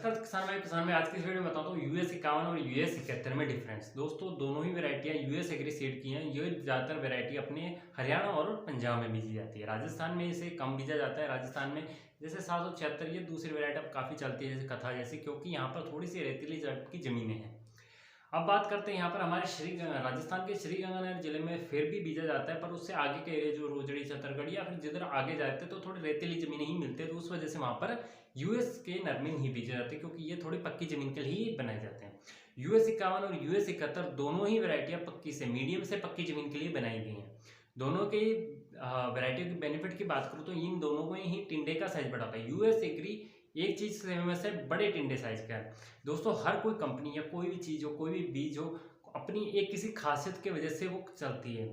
नमस्कार किसान भाई आज की इस वीडियो में बताता हूँ यूएस 51 और यूएस 71 में डिफरेंस। दोस्तों दोनों ही वैरायटियाँ यूएस एग्री सीड की हैं। ये ज़्यादातर वैरायटी अपने हरियाणा और पंजाब में बीजी जाती है। राजस्थान में इसे कम बीजा जाता है। राजस्थान में जैसे 776 ये दूसरी वैरायटी अब काफ़ी चलती है जैसे कथा जैसी, क्योंकि यहाँ पर थोड़ी सी रेतीली टाइप की ज़मीनें हैं। अब बात करते हैं यहाँ पर हमारे राजस्थान के श्रीगंगानगर जिले में फिर भी बीजा जाता है, पर उससे आगे के एरिया जो रोजड़ी छत्तरगढ़ या फिर जिधर आगे जाते हैं तो थोड़ी रेतीली जमीनें ही मिलती है, तो उस वजह से वहाँ पर यूएस के नरमे नहीं बीजे जाते, क्योंकि ये थोड़ी पक्की जमीन के लिए ही बनाए जाते हैं। यूएस 51 और यूएस 71 दोनों ही वैरायटियाँ पक्की से मीडियम से पक्की जमीन के लिए बनाई गई हैं। दोनों के वैरायटी के बेनिफिट की बात करूँ तो इन दोनों में ही टिंडे का साइज बढ़ाता है। यूएस एग्री एक चीज फेमस है, बड़े टिंडे साइज का है। दोस्तों हर कोई कंपनी या कोई भी चीज हो, कोई भी बीज हो, अपनी एक किसी खासियत की वजह से वो चलती है।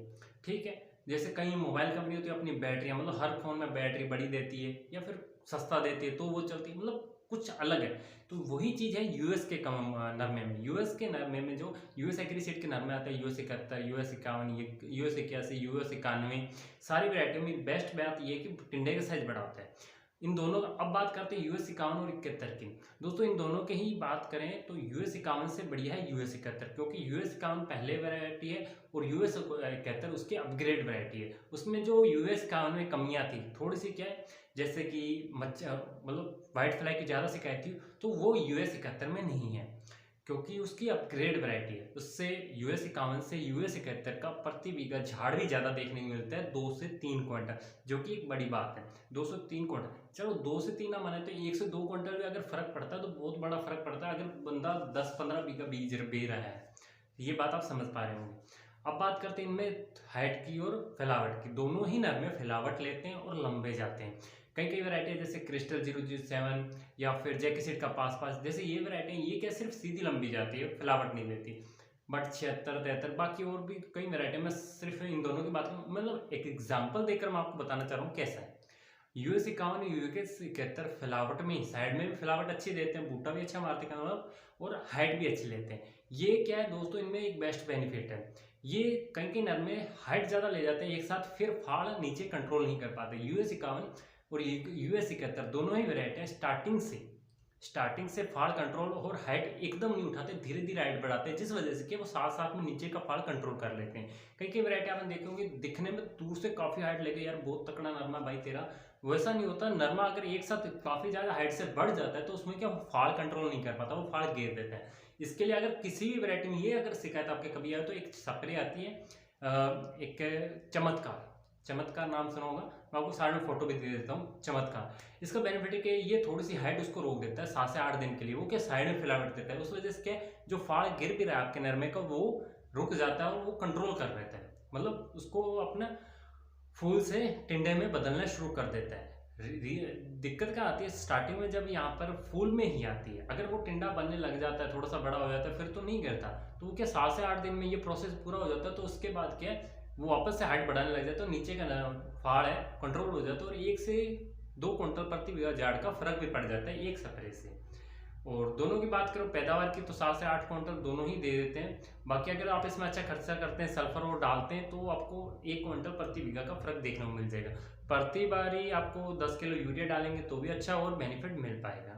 ठीक है, जैसे कई मोबाइल कंपनी होती है अपनी बैटरियां, मतलब हर फोन में बैटरी बड़ी देती है या फिर सस्ता देती है तो वो चलती है, मतलब कुछ अलग है। तो वही चीज है यूएस के नरमे में। यूएस के नरमे में जो यूएस एग्री सीड के नरमे आते हैं यूएस 71, यूएस 51, यूएस 81, यूएस 91, सारी वैरायटियों में बेस्ट बात ये है कि टिंडे का साइज बड़ा होता है इन दोनों का। अब बात करते हैं यूएस 51 और 71 की। दोस्तों इन दोनों के ही बात करें तो यूएस 51 से बढ़िया है यूएस 71, क्योंकि यूएस 51 पहले वैरायटी है और यूएस 71 उसकी अपग्रेड वैरायटी है। उसमें जो यूएस 51 में कमियां थी थोड़ी सी क्या है, जैसे कि मतलब वाइट फ्लाई की ज़्यादा शिकायत थी, तो वो यूएस 71 में नहीं है, क्योंकि उसकी अपग्रेड वैरायटी है। उससे यूएस 51 से यूएस 71 का प्रति बीघा झाड़ भी ज़्यादा देखने को मिलता है, 2 से 3 क्विंटल, जो कि एक बड़ी बात है। 2 से 3 क्विंटल, चलो 2 से 3 ना माने तो 1 से 2 क्विंटल भी अगर फर्क पड़ता है तो बहुत बड़ा फर्क पड़ता है, अगर बंदा 10-15 बीघा बीज बे रहा है। ये बात आप समझ पा रहे होंगे। अब बात करते हैं इनमें हाइट की और फैलावट की। दोनों ही नर में फैलावट लेते हैं और लंबे जाते हैं। कई कई वैरायटी जैसे क्रिस्टल 007 या फिर जैकी का पास जैसे ये वैरायटी ये क्या सिर्फ सीधी लंबी जाती है, फैलावट नहीं देती। बट 76-73 बाकी और भी कई वैरायटी में सिर्फ इन दोनों की बात करूँ, मतलब एक एग्जाम्पल देकर मैं आपको बताना चाह रहा हूँ कैसा है। यूएस 51 यूएस 71 फैलावट में साइड में भी फैलावट अच्छी देते हैं, बूटा भी अच्छा मारते हैं मतलब, और हाइट भी अच्छी लेते हैं। ये क्या है दोस्तों, इनमें एक बेस्ट बेनिफिट है, ये कहीं कहीं नर में हाइट ज़्यादा ले जाते हैं एक साथ, फिर फाड़ नीचे कंट्रोल नहीं कर पाते। यूएस 51 और यूएस 71 दोनों ही वेराइटी स्टार्टिंग से फाड़ कंट्रोल और हाइट एकदम नहीं उठाते, धीरे धीरे हाइट बढ़ाते हैं, जिस वजह से कि वो साथ साथ में नीचे का फाड़ कंट्रोल कर लेते हैं। कई कई वैरायटी आपने देखे होंगे दिखने में दूर से काफी हाइट लेके यार बहुत तकड़ा नरमा भाई तेरा, वैसा नहीं होता। नरमा अगर एक साथ काफी ज्यादा हाइट से बढ़ जाता है तो उसमें क्या फाड़ कंट्रोल नहीं कर पाता, वो फाड़ घेर देता है। इसके लिए अगर किसी भी वैरायटी में ये अगर शिकायत आपके कभी आए तो एक स्प्रे आती है, एक चमत्कार नाम सुना होगा, मैं आपको साइड में फोटो भी दे देता हूँ। चमत्कार, इसका बेनिफिट है कि ये थोड़ी सी हाइट उसको रोक देता है 7 से 8 दिन के लिए। वो क्या साइड में फिलामेंट देता है, उस वजह से क्या जो फाड़ गिर भी रहा है आपके नरमे का वो रुक जाता है और वो कंट्रोल कर रहता है, मतलब उसको अपना फूल से टिंडे में बदलना शुरू कर देता है। दिक्कत क्या आती है स्टार्टिंग में, जब यहाँ पर फूल में ही आती है। अगर वो टिंडा बनने लग जाता है, थोड़ा सा बड़ा हो जाता है, फिर तो नहीं गिरता। तो वो क्या 7 से 8 दिन में ये प्रोसेस पूरा हो जाता है, तो उसके बाद क्या है वो वापस से हाइट बढ़ाने लग जाता है, तो नीचे का फाड़ है कंट्रोल हो जाता है और 1 से 2 क्विंटल प्रति बीघा झाड़ का फर्क भी पड़ जाता है एक स्प्रे से। और दोनों की बात करो पैदावार की तो 7 से 8 क्विंटल दोनों ही दे देते हैं। बाकी अगर आप इसमें अच्छा खर्चा करते हैं, सल्फर और डालते हैं, तो आपको 1 क्विंटल प्रति बीघा का फर्क देखने को मिल जाएगा। प्रति बारी आपको 10 किलो यूरिया डालेंगे तो भी अच्छा और बेनिफिट मिल पाएगा।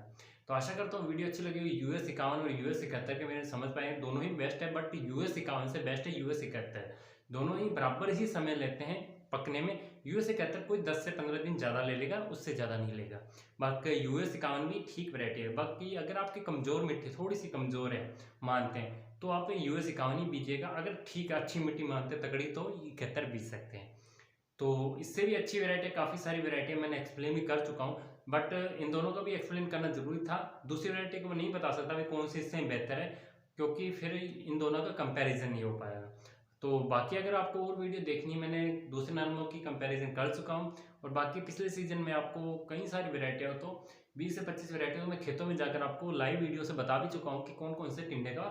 तो आशा करता हूँ वीडियो अच्छी लगी होगी। यूएस 51 और यूएस 71 के मेरे समझ पाए, दोनों ही बेस्ट है, बट यूएस 51 से बेस्ट है यूएस 71। दोनों ही बराबर ही समय लेते हैं पकने में। यूएस 71 कोई 10 से 15 दिन ज़्यादा ले लेगा, उससे ज़्यादा नहीं लेगा। बाकी यूएस 51 भी ठीक वैरायटी है। बाकी अगर आपकी कमज़ोर मिट्टी थोड़ी सी कमज़ोर है मानते हैं तो आप यूएस 51 ही बीजिएगा। अगर ठीक अच्छी मिट्टी मानते तगड़ी तो 71 बीज सकते हैं। तो इससे भी अच्छी वैरायटी, काफ़ी सारी वैरायटी मैंने एक्सप्लेन भी कर चुका हूँ, बट इन दोनों का भी एक्सप्लेन करना जरूरी था। दूसरी वैरायटी को मैं नहीं बता सकता कौन सी इससे बेहतर है, क्योंकि फिर इन दोनों का कंपैरिजन नहीं हो पाएगा। तो बाकी अगर आपको और वीडियो देखनी है, मैंने दूसरे नरमों की कंपैरिजन कर चुका हूँ, और बाकी पिछले सीजन में आपको कई सारी वैरायटियाँ, तो 20 से 25 वैरायटियों में खेतों में जाकर आपको लाइव वीडियो से बता भी चुका हूँ कि कौन कौन से टिंडे का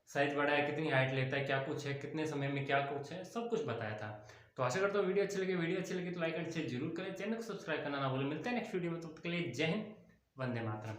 साइज बड़ा है, कितनी हाइट लेता है, क्या कुछ है, कितने समय में क्या कुछ है, सब कुछ बताया था। तो आशा करता हूँ वीडियो अच्छी लगी तो लाइक एंड शेयर जरूर करें, चैनल को सब्सक्राइब करना ना भूलें। मिलते हैं नेक्स्ट वीडियो में, तब तक के लिए जय हिंद, वंदे मातरम।